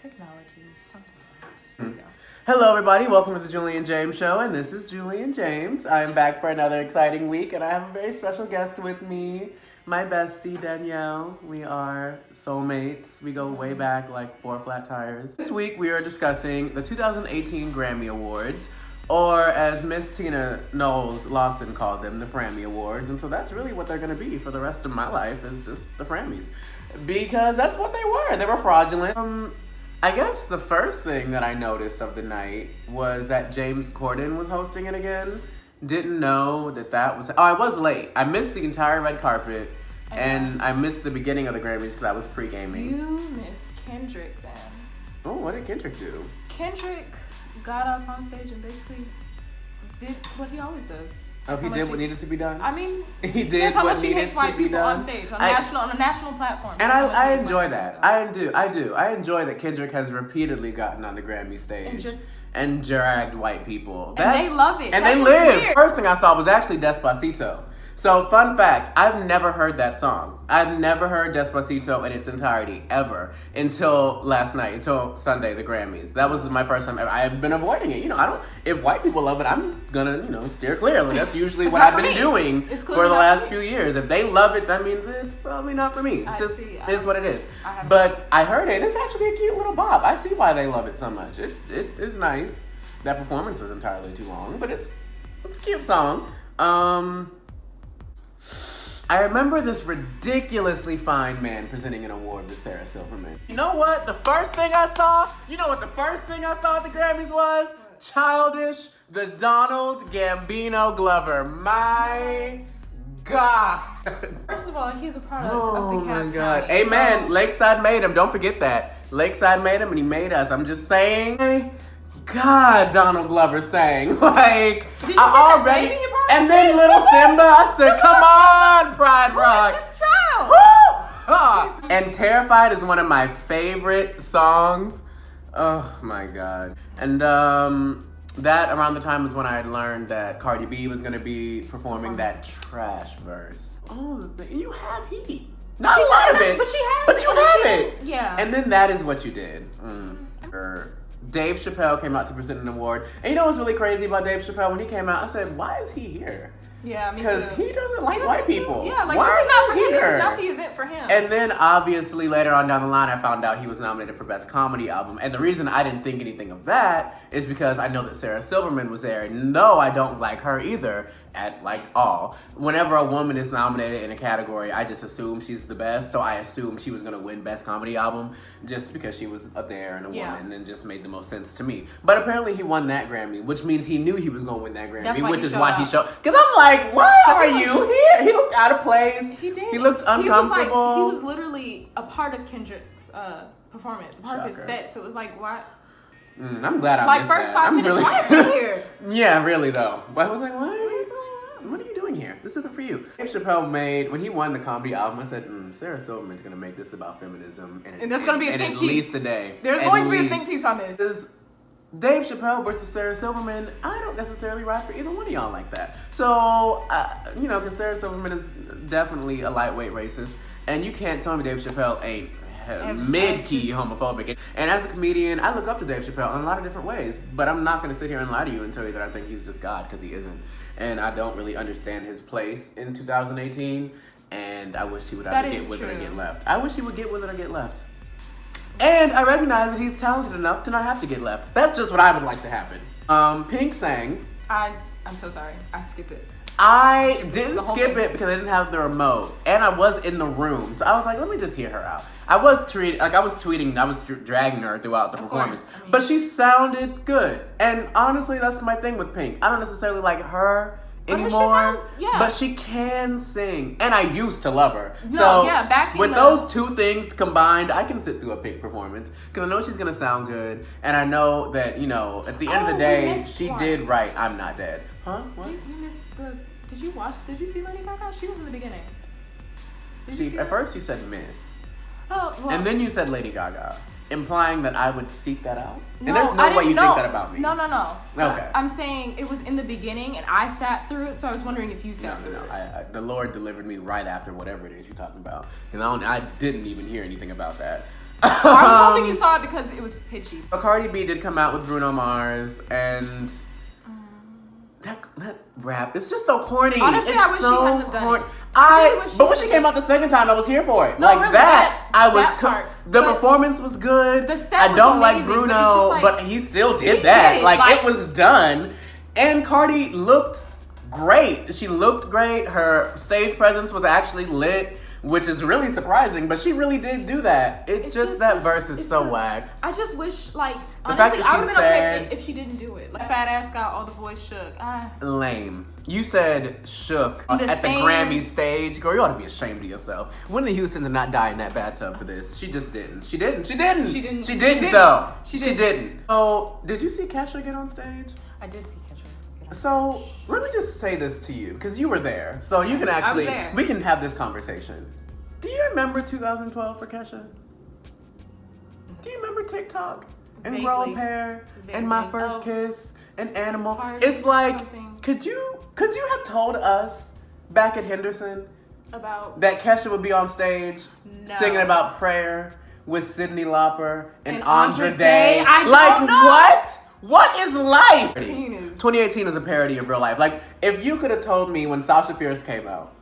Technology is something else. There we go. Hello, everybody. Welcome to the Julie and James Show, and this is Julie and James. I'm back for another exciting week, and I have a very special guest with me, my bestie, Danielle. We are soulmates. We go way back like 4 flat tires. This week, we are discussing the 2018 Grammy Awards, or as Miss Tina Knowles Lawson called them, the Frammy Awards. And so that's really what they're going to be for the rest of my life, is just the Frammys. Because that's what they were. They were fraudulent. I guess the first thing that I noticed of the night was that James Corden was hosting it again. Didn't know that was... Oh, I was late. I missed the entire red carpet, and I missed the beginning of the Grammys because I was pre-gaming. You missed Kendrick then. Oh, what did Kendrick do? Kendrick got up on stage and basically did what he always does. Oh, he did what needed to be done? I mean, he did what needed to be done on stage, on a national platform. And I enjoy that. I do. I enjoy that Kendrick has repeatedly gotten on the Grammy stage and dragged white people. And they love it. And they live. Weird. First thing I saw was actually Despacito. So, fun fact, I've never heard that song. I've never heard Despacito in its entirety, ever, until last night, until Sunday, the Grammys. That was my first time ever. I've been avoiding it. If white people love it, I'm gonna, steer clear. Like, that's usually what I've been doing for the last few years. If they love it, that means it's probably not for me. It just is what it is. But I heard it. It's actually a cute little bop. I see why they love it so much. It is nice. That performance was entirely too long, but it's a cute song. I remember this ridiculously fine man presenting an award to Sarah Silverman. You know what? The first thing I saw at the Grammys was? Childish, the Donald Gambino Glover. My God. First of all, he's a product of DeKalb County. Oh my God. Amen. So... Lakeside made him. Don't forget that. Lakeside made him and he made us. I'm just saying... God, Donald Glover sang. Like, did you I already. And then little Simba, I said, come on, Pride Rock. Who is this child? And Terrified is one of my favorite songs. Oh my God. And that around the time was when I had learned that Cardi B was going to be performing that trash verse. Oh, you have heat. Not a lot of it. But she has But you have it. Yeah. And then that is what you did. Dave Chappelle came out to present an award. And you know what's really crazy about Dave Chappelle? When he came out, I said, why is he here? Yeah, me too. Because he doesn't like white people. Yeah, like, why this is not for him. Here? This is not the event for him. And then, obviously, later on down the line, I found out he was nominated for Best Comedy Album. And the reason I didn't think anything of that is because I know that Sarah Silverman was there. And no, I don't like her either at, all. Whenever a woman is nominated in a category, I just assume she's the best. So I assumed she was going to win Best Comedy Album just because she was there and a woman, and just made the most sense to me. But apparently he won that Grammy, which means he knew he was going to win that Grammy, which is why he showed. Because I'm like, why are you here? He looked out of place. He did. He looked uncomfortable. He was literally a part of Kendrick's performance, a part of his set. So it was like, why? I'm glad I missed that. First 5 minutes, why is he here? Yeah, really though. But I was like, what are you doing here? This isn't for you. Dave Chappelle when he won the comedy album, I said, Sarah Silverman's going to make this about feminism. And there's going to be a think piece. At least today. There's going to be a think piece on this. Because Dave Chappelle versus Sarah Silverman, I don't necessarily ride for either one of y'all like that. So, because Sarah Silverman is definitely a lightweight racist. And you can't tell me Dave Chappelle ain't mid-key homophobic. And as a comedian, I look up to Dave Chappelle in a lot of different ways, but I'm not going to sit here and lie to you and tell you that I think he's just God, because he isn't. And I don't really understand his place in 2018, and I wish he would either get with it or get left. I wish he would get with it or get left. And I recognize that he's talented enough to not have to get left. That's just what I would like to happen. Pink sang. I'm so sorry. I skipped it. I didn't skip it because I didn't have the remote, and I was in the room, so I was like, let me just hear her out. I was tweeting, I was dragging her throughout the performance, but she sounded good. And honestly, that's my thing with Pink. I don't necessarily like her anymore, but she can sing, and I used to love her. With those two things combined, I can sit through a Pink performance because I know she's gonna sound good, and I know that at the end of the day, she did write "I'm Not Dead." Huh? What? We missed the. Did you see Lady Gaga? She was in the beginning. At first you said Miss. Oh, well. And then you said Lady Gaga, implying that I would seek that out. No, and there's no way you think that about me. No. Okay. I'm saying it was in the beginning, and I sat through it, so I was wondering if you sat through it. The Lord delivered me right after whatever it is you're talking about, and I didn't even hear anything about that. I was hoping you saw it because it was pitchy. But Cardi B did come out with Bruno Mars, and that rap, it's just so corny. Honestly, it's I wish she so hadn't have done it. But when she came out the second time, I was here for it. No, like really, that part. The performance was good. The set I don't was like amazing, Bruno, but he still did that. It was done. And Cardi looked great. She looked great. Her stage presence was actually lit, which is really surprising, but she really did do that. It's just that verse is so whack. I just wish, like, The honestly, fact that I would have been said- okay if she didn't do it. Like, fat ass got all the boys shook. Lame. You said shook at the Grammys stage. Girl, you ought to be ashamed of yourself. Whitney Houston did not die in that bathtub for this. She just didn't. She didn't though. She didn't. Oh, did you see Kesha get on stage? I did see Kesha get on stage. So, let me just say this to you, because you were there. So you can actually, there. we can have this conversation. Do you remember 2012 for Kesha? Do you remember TikTok? And Vaguely. Grow Up Hair? And My First Kiss? And Animal? Party, It's like, something. could you have told us back at Henderson About that Kesha would be on stage singing about prayer with Cyndi Lauper and Andra Day? I don't know. What? What is life? 2018 2018 is a parody of real life. Like, if you could have told me when Sasha Fierce came out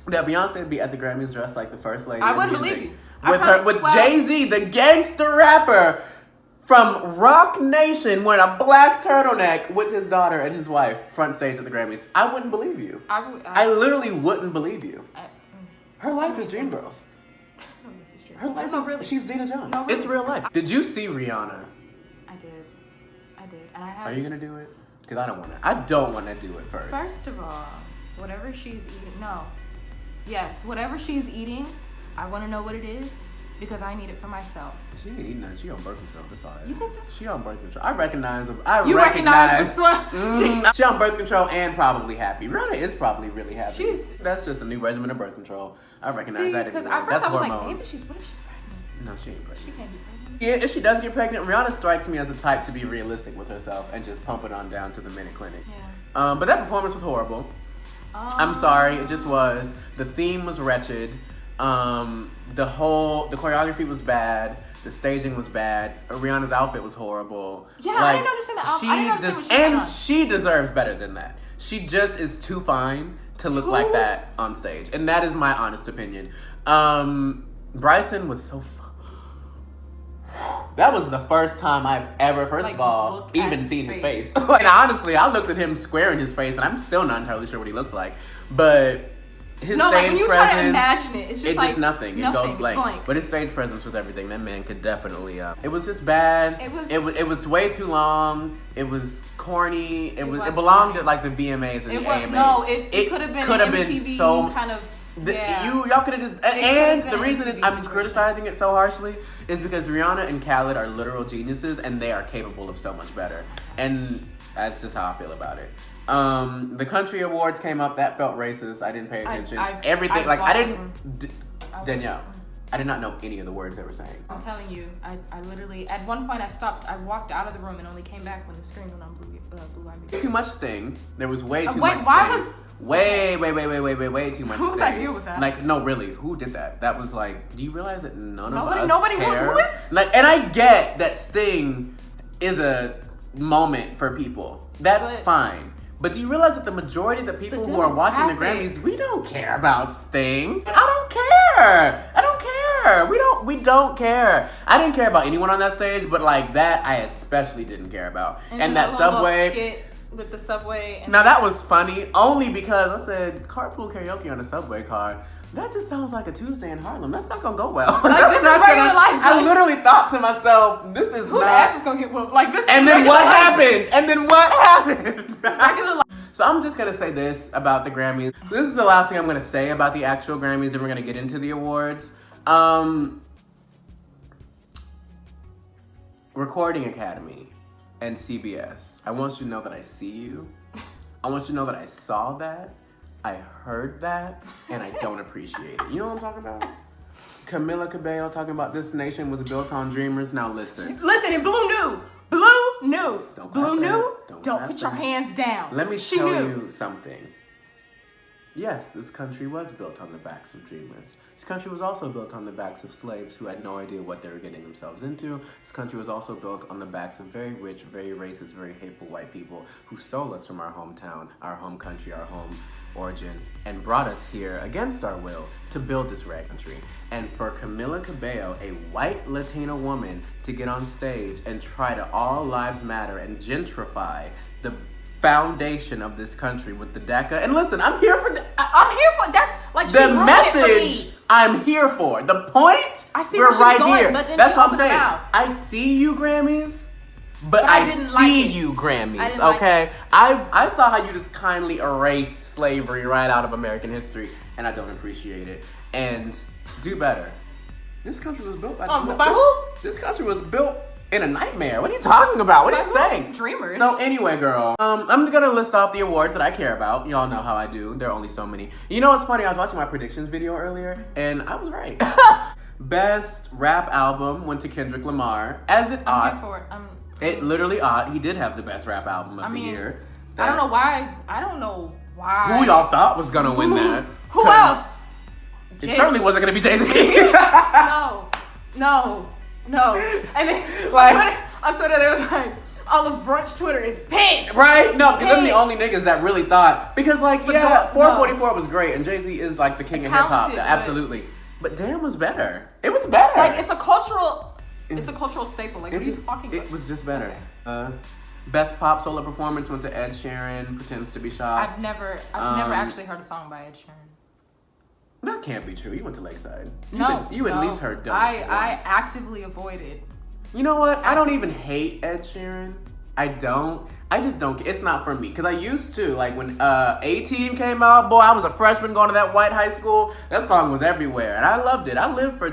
that Beyonce would be at the Grammys dressed like the first lady, I of wouldn't music, believe you. with Jay-Z, the gangster rapper from Rock Nation, wearing a black turtleneck with his daughter and his wife front stage at the Grammys, I wouldn't believe you. I literally wouldn't believe you. Her life is Dreamgirls. Her life is really. She's Dina Jones. No, really. It's real life. Did you see Rihanna? I did. And I have. Are you gonna do it? Because I don't want to do it first. First of all, whatever she's eating. No. Yes, whatever she's eating, I want to know what it is because I need it for myself. She ain't eating nothing. She on birth control. That's all right. You think that's... She on birth control. I recognize them. You recognize the swell? She on birth control and probably happy. Rihanna is probably really happy. That's just a new regimen of birth control. I recognize that. Because at first I was like, maybe what if she's pregnant? No, she ain't pregnant. She can't be pregnant. Yeah, if she does get pregnant, Rihanna strikes me as the type to be realistic with herself and just pump it on down to the minute clinic. Yeah. But that performance was horrible. I'm sorry, it just was. The theme was wretched. The choreography was bad. The staging was bad. Rihanna's outfit was horrible. Yeah, I didn't understand the outfit. I didn't understand what she had on. She deserves better than that. She just is too fine to look like that on stage. And that is my honest opinion. Bryson was so fun. That was the first time I've ever, first of all, even seen his face. And honestly, I looked at him square in his face, and I'm still not entirely sure what he looks like. But his stage when you presence, try to imagine it, it's just like nothing. It goes blank. But his stage presence was everything. That man could definitely. It was just bad. It was way too long. It was corny. It belonged at like the VMAs or the AMAs. No, it could have been MTV so kind of. Y'all could have just and the reason I'm criticizing it so harshly is because Rihanna and Khaled are literal geniuses and they are capable of so much better, and that's just how I feel about it. The country awards came up. That felt racist. I didn't pay attention. Everything Danielle, I did not know any of the words they were saying. I'm telling you, I literally at one point I stopped. I walked out of the room and only came back when the screen went on Blue IB. Too much Sting. There was way too much. Wait, why was way too much? Whose Sting. idea was that? Like, no, really, who did that? That was like, do you realize that nobody care? Who is? Like, and I get that Sting is a moment for people. That's fine. But do you realize that the majority of the people who are watching the Grammys, we don't care about Sting. I don't care. We don't care. I didn't care about anyone on that stage, but like that, I especially didn't care about. And that subway skit with the subway. Now that was funny only because I said carpool karaoke on a subway car. That just sounds like a Tuesday in Harlem. That's not gonna go well. Like, this is regular life. I literally thought to myself, this is whose ass is gonna get whooped? Like this. And then what happened? And then what happened? Regular life. So I'm just gonna say this about the Grammys. This is the last thing I'm gonna say about the actual Grammys, and we're gonna get into the awards. Recording Academy and CBS. I want you to know that I see you. I want you to know that I saw that. I heard that, and I don't appreciate it. You know what I'm talking about? Camila Cabello talking about this nation was built on dreamers. Now listen. Listen, and Blue knew. Don't put your hands down. Let me tell you something. Yes, this country was built on the backs of dreamers. This country was also built on the backs of slaves who had no idea what they were getting themselves into. This country was also built on the backs of very rich, very racist, very hateful white people who stole us from our hometown, our home country, our home origin, and brought us here against our will to build this rag country. And for Camila Cabello, a white Latina woman, to get on stage and try to all lives matter and gentrify the foundation of this country with the DACA. And listen, I'm here for I'm here for that's like the message. I'm here for the point. I see we're where she's right going, here. but then that's she what I'm opened her saying. mouth. I see you, Grammys, but I didn't see like it. you, Grammys. I didn't like Okay, I saw how you just kindly erased slavery right out of American history, and I don't appreciate it. And do better. This country was built by who? This country was built in a nightmare. What are you talking about? What are you saying? Dreamers. So anyway, girl, I'm gonna list off the awards that I care about. Y'all know how I do. There are only so many. You know what's funny? I was watching my predictions video earlier, and I was right. Best rap album went to Kendrick Lamar, as it ought. I'm here for it. It literally ought. He did have the best rap album of the year. I don't know why. Who y'all thought was gonna win that? Who else? It certainly wasn't gonna be Jay-Z. No. And then Like, on Twitter there was like, all of brunch Twitter is pissed. right? No, because they're the Pissed. only niggas that really thought. Because, like, But yeah, no. 444 was great, and Jay-Z is, like, the king of hip-hop. Talented, but- Absolutely. But Damn was better. It was better. Like, it's a cultural staple. Like, what are you talking about? It was just better. Okay. Best pop solo performance went to Ed Sheeran, Pretends to Be Shocked. I've never actually heard a song by Ed Sheeran. That can't be true. You went to Lakeside. You at least heard Don't. I actively avoided. You know what? I don't even hate Ed Sheeran. I just don't. It's not for me. Because I used to. Like, when A-Team came out, boy, I was a freshman going to that white high school. That song was everywhere. And I loved it. I lived for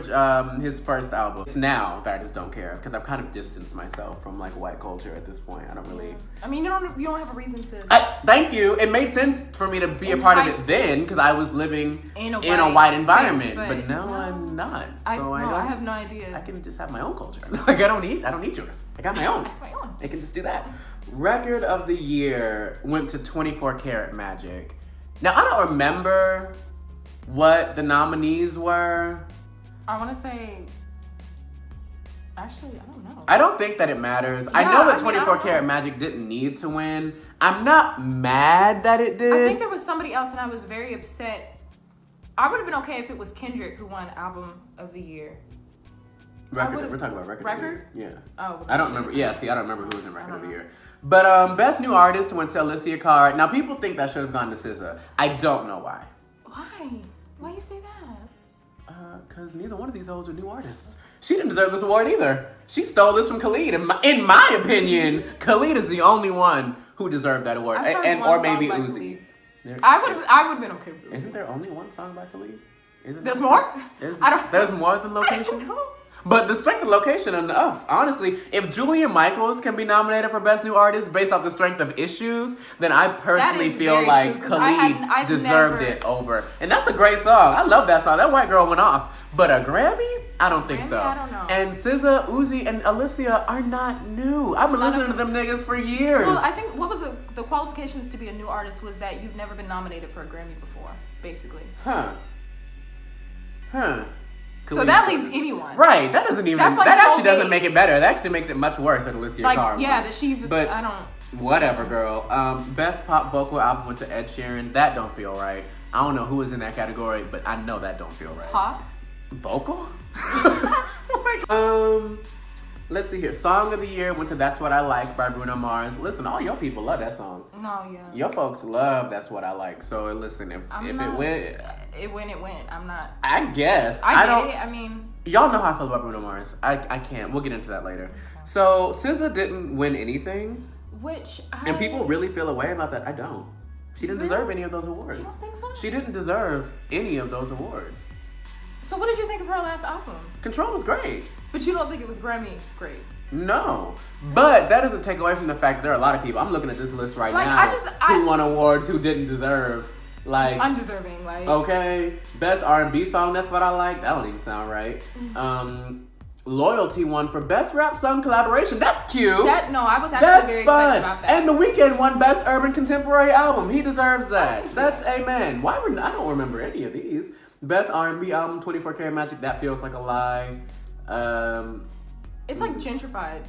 his first album. It's now that I just don't care. Because I've kind of distanced myself from, like, white culture at this point. I don't really... I mean, you don't have a reason to... Thank you. It made sense for me to be a part of it then. Because I was living in a white environment. Space, but now I'm not. I don't, have no idea. I can just have my own culture. Like, I don't need yours. I got my own. I can just do that. Record of the year went to 24 Karat Magic. Now, I don't remember what the nominees were. I want to say... Actually, I don't know. I don't think that it matters. Yeah, I know that I mean, 24 Karat Magic didn't need to win. I'm not mad that it did. I think there was somebody else, and I was very upset. I would have been okay if it was Kendrick who won Album of the Year. Record. We're talking about record. Record? Of the year. Yeah. Oh. Well, I don't remember. Yeah, see, I don't remember who was in Record of the Year. But Best New Artist went to Alicia Cara. Now, people think that should have gone to SZA. I don't know why. Why? Why you say that? Because neither one of these hoes are new artists. She didn't deserve this award either. She stole this from Khalid. In my opinion, Khalid is the only one who deserved that award. Or maybe Uzi. I would have been okay with Uzi. Isn't there only one song by Khalid? There's more? There's more than Location? I don't know. But the strength of Location enough. Honestly, if Julian Michaels can be nominated for Best New Artist based off the strength of Issues, then I personally feel like Khalid deserved it over. And that's a great song. I love that song. That white girl went off. But a Grammy? I don't think so. I don't know. And SZA, Uzi, and Alicia are not new. I've been listening to them niggas for years. Well, I think what was the qualifications to be a new artist was that you've never been nominated for a Grammy before, basically. Huh. So that leaves anyone. Right. That doesn't even. That's like that actually so doesn't make it better. That actually makes it much worse than Alicia Cara. Yeah, that she. But I don't. Whatever, girl. Best pop vocal album went to Ed Sheeran. That don't feel right. I don't know who is in that category, but I know that don't feel right. Pop. Vocal. Oh my God. Let's see here. Song of the year went to That's What I Like by Bruno Mars. Listen, all your people love that song. No, yeah. Your folks love That's What I Like. So listen, if it went. It went. I'm not. I guess. I don't. I mean. Y'all know how I feel about Bruno Mars. I can't. We'll get into that later. So SZA didn't win anything. And people really feel a way about that. I don't. She didn't deserve any of those awards. You don't think so? She didn't deserve any of those awards. So what did you think of her last album? Control was great. But you don't think it was Grammy great? No. But that doesn't take away from the fact that there are a lot of people. I'm looking at this list right now who won awards who didn't deserve. Like undeserving, like okay, best R&B song. That's what I like. That don't even sound right. Loyalty won for Best Rap Song Collaboration. That's cute. I was actually very excited about that. And The Weeknd won Best Urban Contemporary Album. He deserves that. That's amen. I don't remember any of these. Best R&B Album, 24 Karat Magic. That feels like a lie. It's like gentrified.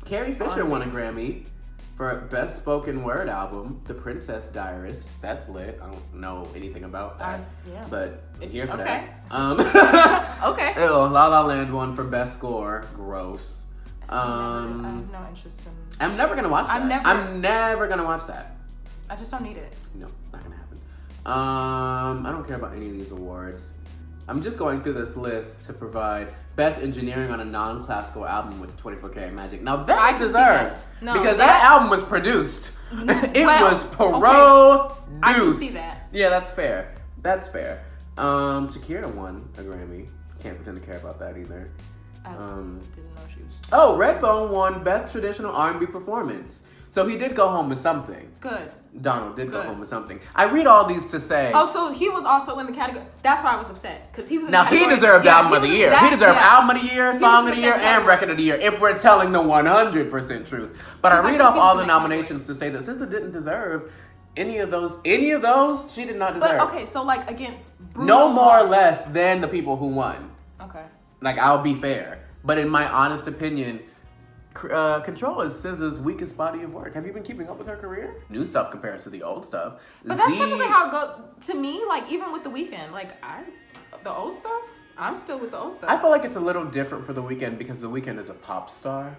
Carrie Fisher won a Grammy for Best Spoken Word Album, The Princess Diarist. That's lit. I don't know anything about that. But I'm here for that. Okay. Ew, La La Land won for Best Score. Gross. I have no interest in... I'm never gonna watch that. I'm never gonna watch that. I just don't need it. No, not gonna happen. I don't care about any of these awards. I'm just going through this list to provide Best Engineering on a Non-Classical Album with 24 Karat Magic. Now that deserves, because that album was produced. It was produced. I can see that. Yeah, that's fair. Shakira won a Grammy. Can't pretend to care about that either. I didn't know she was... Oh, Redbone won Best Traditional R&B Performance. So he did go home with something. Good. Donald did go home with something. I read all these to say... Oh, so he was also in the category... That's why I was upset. Because he was in the category... Now, he deserved Album of the Year. He deserved Album of the Year, Song of the Year, and Record of the Year, if we're telling the 100% truth. But I read off all the nominations to say that SZA didn't deserve any of those, she did not deserve. But, okay, so, like, against Bruno... No more or less than the people who won. Okay. Like, I'll be fair. But in my honest opinion... Control is SZA's weakest body of work. Have you been keeping up with her career? New stuff compares to the old stuff. But that's typically how it goes to me. Like even with The Weeknd, the old stuff. I'm still with the old stuff. I feel like it's a little different for The Weeknd because The Weeknd is a pop star,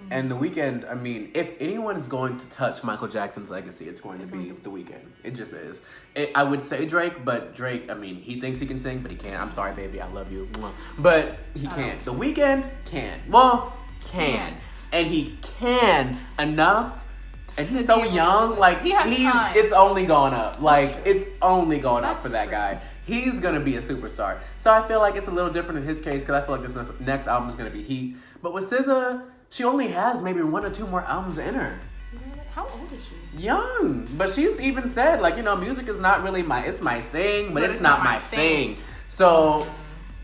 and The Weeknd. I mean, if anyone is going to touch Michael Jackson's legacy, it's going to be The Weeknd. It just is. I would say Drake, but Drake. I mean, he thinks he can sing, but he can't. I'm sorry, baby, I love you, but he can't. The Weeknd can. Well, can. And he can enough, and he's so young. Like it's only going up. Like it's only going up for that guy. He's gonna be a superstar. So I feel like it's a little different in his case because I feel like this next album is gonna be heat. But with SZA, she only has maybe 1 or 2 more albums in her. How old is she? Young, but she's even said music is not really it's my thing, but it's not my thing. So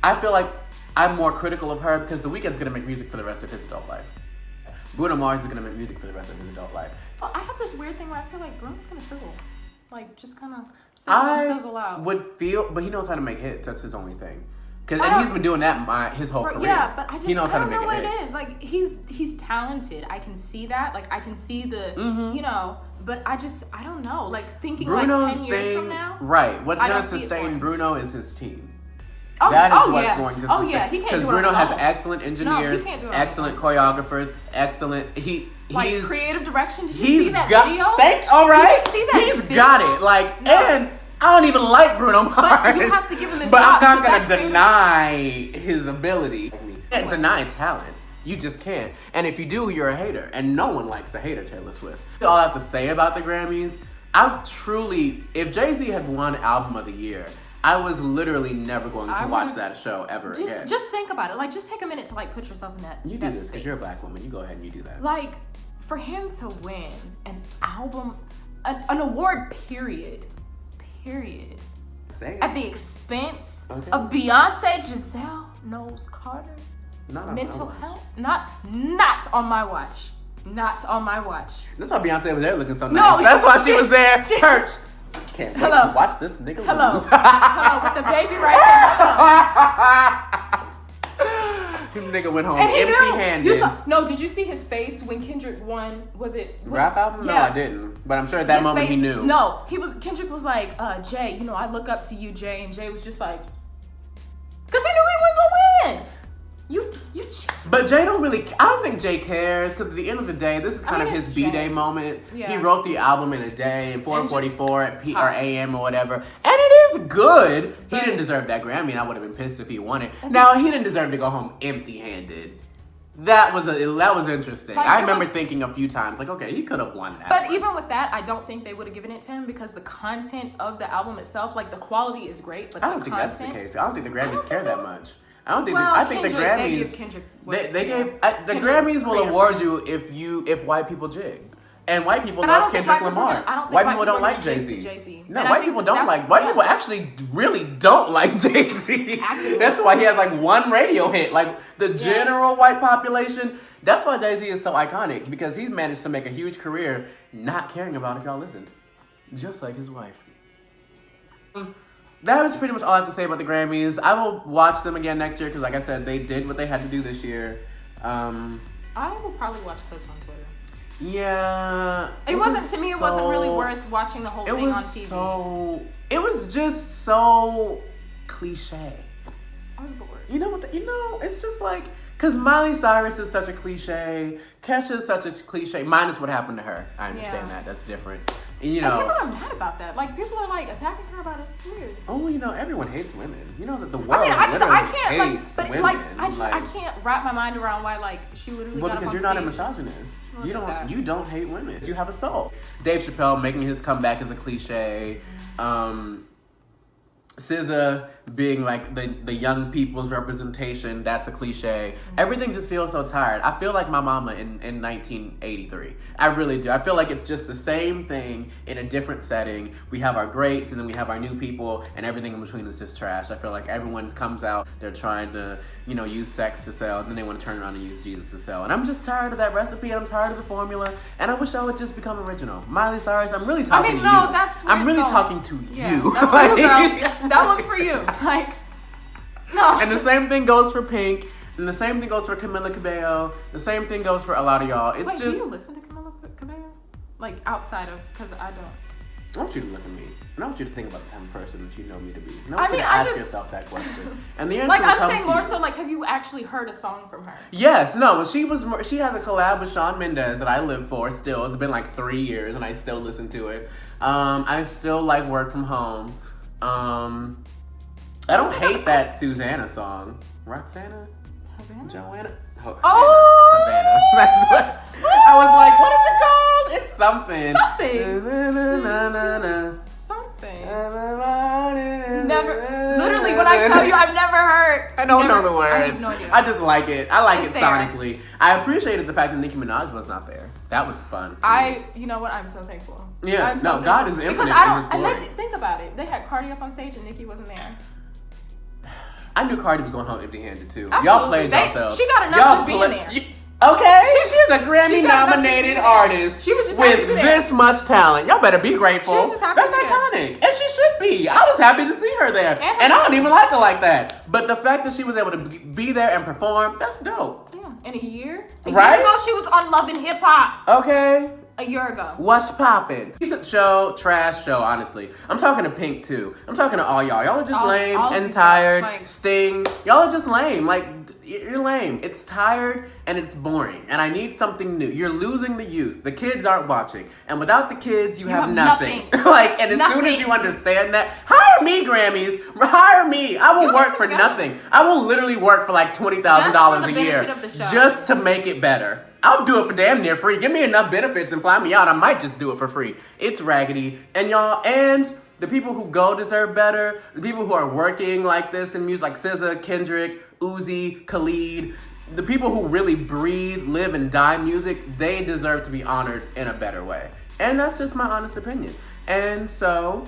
I feel like I'm more critical of her because The Weeknd's gonna make music for the rest of his adult life. Bruno Mars is going to make music for the rest of his adult life. Well, I have this weird thing where I feel like Bruno's going to sizzle. Like, just kind of sizzle out. But he knows how to make hits. That's his only thing. And he's been doing that his whole career. Yeah, but he knows how to make know what it is. Like, he's talented. I can see that. Like, I can see the, but I don't know. Like, thinking Bruno's 10 years from now. Right. What's going to sustain Bruno is his team. That is what's going to sustain. Oh yeah, he can't do it. Because Bruno has excellent engineers, excellent choreographers, he's creative direction. Did you see that video? All right. Did you see that video? Got it. And I don't even like Bruno Mars. But you have to give him his But props. I'm not going to deny his ability. You can't deny talent. You just can't. And if you do, you're a hater. And no one likes a hater, Taylor Swift. All I have to say about the Grammys, if Jay-Z had won Album of the Year, I was literally never going to watch that show ever again. Just think about it. Like, just take a minute to put yourself in that. You do this because you're a black woman. You go ahead and you do that. Like, for him to win an album, an award, period, at the expense of Beyonce, Giselle Knowles Carter, mental health, not on my watch. Not on my watch. That's why Beyonce was there looking so nice. That's why she was there, perched. Can't wait to watch this nigga lose. Hello, with the baby right there. Nigga went home empty-handed. Did you see his face when Kendrick won? Was it rap album? Yeah. No, I didn't. But I'm sure at that moment he knew. No, Kendrick was like, Jay, I look up to you, Jay, and Jay was just like, because he knew he wasn't gonna win. But Jay I don't think Jay cares because at the end of the day, this is kind of his B-Day moment. Yeah. He wrote the album in a day at 4:44 at a.m. or whatever. And it is good. He didn't deserve that Grammy and I would have been pissed if he won it. Now, he didn't deserve to go home empty-handed. That was interesting. I remember thinking a few times, okay, he could have won that. But even with that, I don't think they would have given it to him because the content of the album itself, the quality is great, but I don't think that's the case. I don't think the Grammys care that much. I think the Grammys. They give Kendrick. The Grammys will award you if white people jig. And white people love Kendrick Lamar. White people don't like Jay-Z. No, white people don't like. White people actually really don't like Jay-Z. That's why he has like one radio hit. Like the general white population. That's why Jay-Z is so iconic, because he's managed to make a huge career not caring about if y'all listened, just like his wife. That is pretty much all I have to say about the Grammys. I will watch them again next year because, like I said, they did what they had to do this year. I will probably watch clips on Twitter. Yeah. It wasn't really worth watching the whole thing on TV. It was just so cliche. I was bored. You know what? It's just like, because Miley Cyrus is such a cliche. Kesha is such a cliche. Minus what happened to her. I understand that. That's different. And, people are mad about that. Like, people are like attacking her about it. It's weird. Oh, everyone hates women. You know that the world. I can't wrap my mind around why she literally got up on because you're stage. not a misogynist. You don't hate women. You have a soul. Dave Chappelle making his comeback is a cliche. SZA being like the young people's representation, that's a cliche. Everything just feels so tired. I feel like my mama in 1983. I really do. I feel like it's just the same thing in a different setting. We have our greats and then we have our new people, and everything in between is just trash. I feel like everyone comes out, they're trying to, use sex to sell, and then they want to turn around and use Jesus to sell. And I'm just tired of that recipe, and I'm tired of the formula, and I wish I would just become original. Miley Cyrus, I'm really talking to you. I'm really talking to you. That's for you, girl. That one's for you. No. And the same thing goes for Pink. And the same thing goes for Camila Cabello. The same thing goes for a lot of y'all. Do you listen to Camila Cabello? Outside of, because I don't. I want you to look at me. And I want you to think about the kind of person that you know me to be. And I want you to ask yourself that question. And the answer will come I'm saying to more you. so, have you actually heard a song from her? Yes. No. She has a collab with Shawn Mendes that I live for still. It's been 3 years and I still listen to it. I still like Work From Home. I don't hate that Susanna song. Roxana? Havana? Joanna? Havana. That's what I was like, what is it called? It's something. Something. Never. Literally, when I tell you, I've never heard. I don't know the words. I have no idea. I just like it. I like it's it sonically. I appreciated the fact that Nicki Minaj was not there. That was fun. You know what? I'm so thankful. Yeah. God is infinite because in His glory. I meant to think about it. They had Cardi up on stage and Nicki wasn't there. I knew Cardi was going home empty-handed too. Absolutely. Y'all played yourselves. She got enough just being there. Okay, she's a Grammy-nominated artist she was just with this much talent. Y'all better be grateful. She was just happy That's iconic, and she should be. I was happy to see her there, and I don't even like her like that. But the fact that she was able to be there and perform, that's dope. Yeah, in a year. A year ago, she was on Love and Hip Hop. Okay. A year ago. What's poppin'? Decent show, trash show, honestly. I'm talking to Pink, too. I'm talking to all y'all. Y'all are just lame and tired. Sting. Y'all are just lame. You're lame. It's tired and it's boring. And I need something new. You're losing the youth. The kids aren't watching. And without the kids, you have nothing. And as soon as you understand that, hire me, Grammys. Hire me. I will work for nothing. I will literally work for $20,000 a year. Just to make it better. I'll do it for damn near free. Give me enough benefits and fly me out. I might just do it for free. It's raggedy. And y'all, and the people who go deserve better. The people who are working like this in music, like SZA, Kendrick, Uzi, Khalid. The people who really breathe, live, and die music, they deserve to be honored in a better way. And that's just my honest opinion. And so,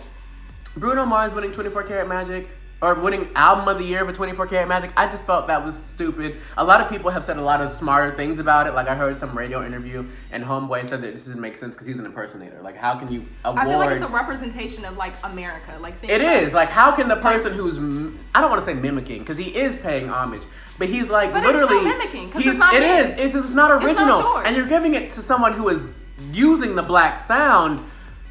Bruno Mars winning 24 Karat Magic, or winning Album of the Year for 24 Karat Magic, I just felt that was stupid. A lot of people have said a lot of smarter things about it. I heard some radio interview, and Homeboy said that this doesn't make sense because he's an impersonator. How can you award... I feel like it's a representation of, America. It is. How can the person who's... I don't want to say mimicking, because he is paying homage, but he's but literally... But it's still mimicking, because it's not his. It's not original. It's not yours. And you're giving it to someone who is using the black sound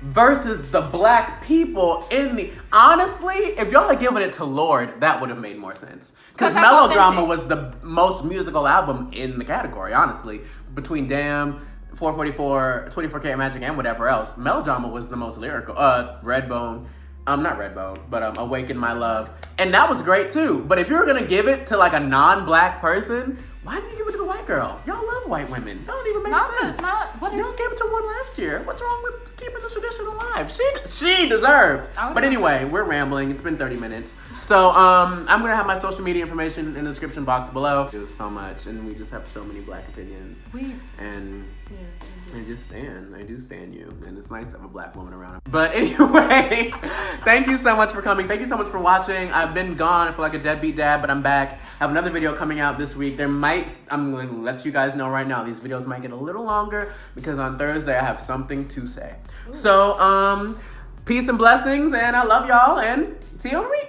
versus the black people in the... Honestly, if y'all had given it to Lorde, that would have made more sense. Because Melodrama was the most musical album in the category, honestly. Between Damn, 444, 24 Karat Magic, and whatever else. Melodrama was the most lyrical. Redbone. Not Redbone, but Awaken My Love. And that was great too. But if you were going to give it to a non-black person... Why didn't you give it to the white girl? Y'all love white women. That don't even make sense. Y'all gave it to one last year. What's wrong with keeping the tradition alive? She deserved. But anyway, we're rambling. It's been 30 minutes. So I'm gonna have my social media information in the description box below. There's so much, and we just have so many black opinions. I do stand you, and it's nice to have a black woman around. But anyway, thank you so much for coming. Thank you so much for watching. I've been gone. I feel like a deadbeat dad, but I'm back. I have another video coming out this week. I'm going to let you guys know right now, these videos might get a little longer because on Thursday I have something to say. Ooh. So, peace and blessings, and I love y'all, and see you in a week.